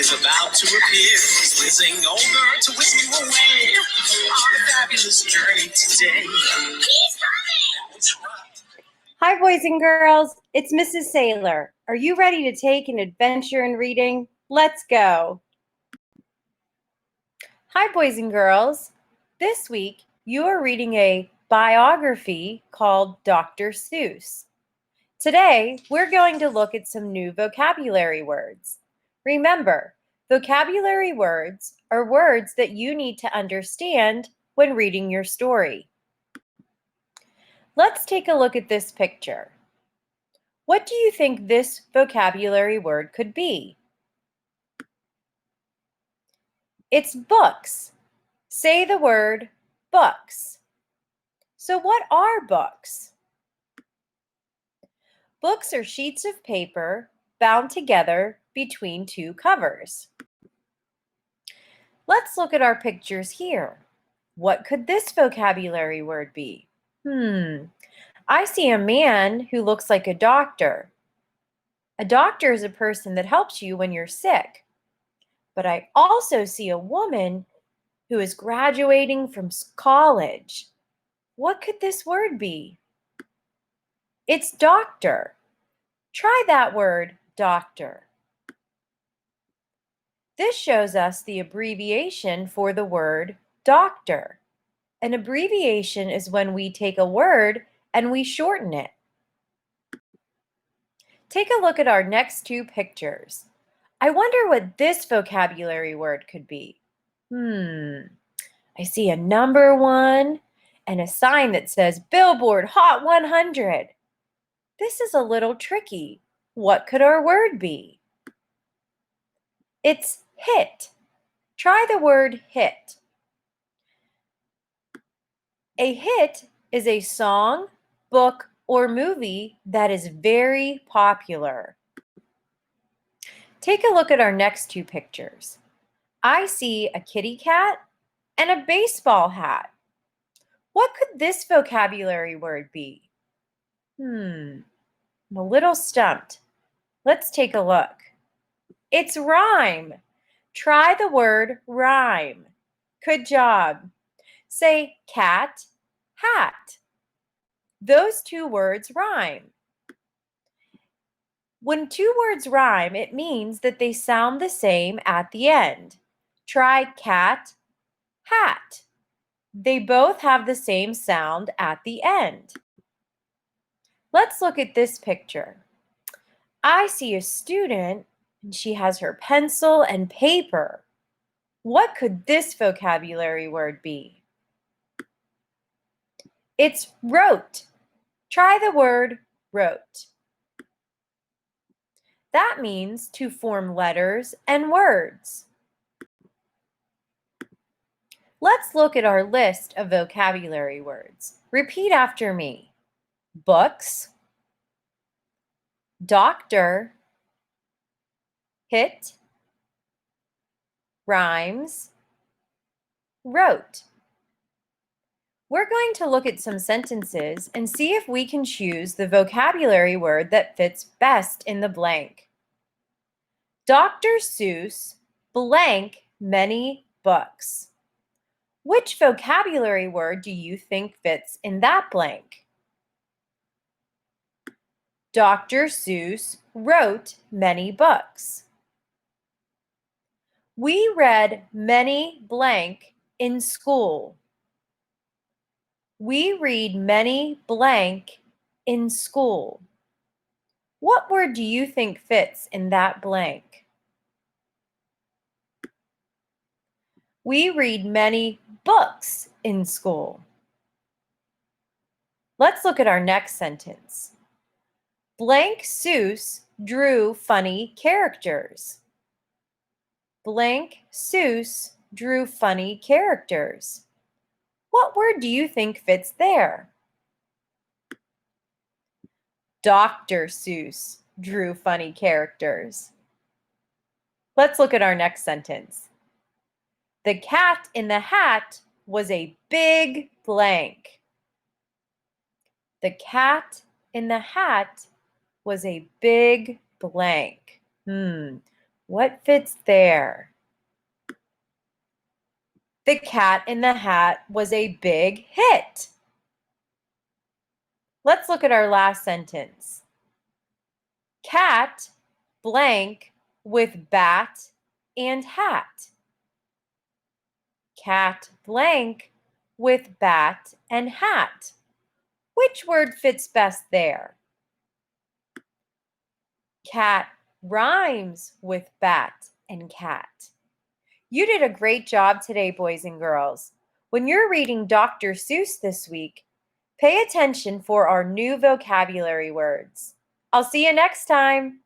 is about to appear. He's whizzing over to whisk you away on a fabulous journey today. He's coming! Hi, boys and girls. It's Mrs. Saylor. Are you ready to take an adventure in reading? Let's go. Hi, boys and girls. This week, you are reading a biography called Dr. Seuss. Today, we're going to look at some new vocabulary words. Remember, vocabulary words are words that you need to understand when reading your story. Let's take a look at this picture. What do you think this vocabulary word could be? It's books. Say the word books. So what are books? Books are sheets of paper bound together between two covers. Let's look at our pictures here. What could this vocabulary word be? I see a man who looks like a doctor. A doctor is a person that helps you when you're sick. But I also see a woman who is graduating from college. What could this word be? It's doctor. Try that word, doctor. This shows us the abbreviation for the word doctor. An abbreviation is when we take a word and we shorten it. Take a look at our next two pictures. I wonder what this vocabulary word could be. I see a number 1 and a sign that says Billboard Hot 100. This is a little tricky. What could our word be? It's hit. Try the word hit. A hit is a song, book, or movie that is very popular. Take a look at our next two pictures. I see a kitty cat and a baseball hat. What could this vocabulary word be? I'm a little stumped. Let's take a look. It's rhyme. Try the word rhyme. Good job. Say cat, hat. Those two words rhyme. When two words rhyme, it means that they sound the same at the end. Try cat, hat. They both have the same sound at the end. Let's look at this picture. I see a student and she has her pencil and paper. What could this vocabulary word be? It's wrote. Try the word wrote. That means to form letters and words. Let's look at our list of vocabulary words. Repeat after me. Books, doctor, hit, rhymes, wrote. We're going to look at some sentences and see if we can choose the vocabulary word that fits best in the blank. Dr. Seuss blank many books. Which vocabulary word do you think fits in that blank? Dr. Seuss wrote many books. We read many blank in school. We read many blank in school. What word do you think fits in that blank? We read many books in school. Let's look at our next sentence. Blank Seuss drew funny characters. Blank Seuss drew funny characters. What word do you think fits there? Dr. Seuss drew funny characters. Let's look at our next sentence. The cat in the hat was a big blank. The cat in the hat was a big blank. What fits there? The Cat in the Hat was a big hit. Let's look at our last sentence. Cat blank with bat and hat. Cat blank with bat and hat. Which word fits best there? Cat rhymes with bat and cat. You did a great job today, boys and girls. When you're reading Dr. Seuss this week, pay attention for our new vocabulary words. I'll see you next time.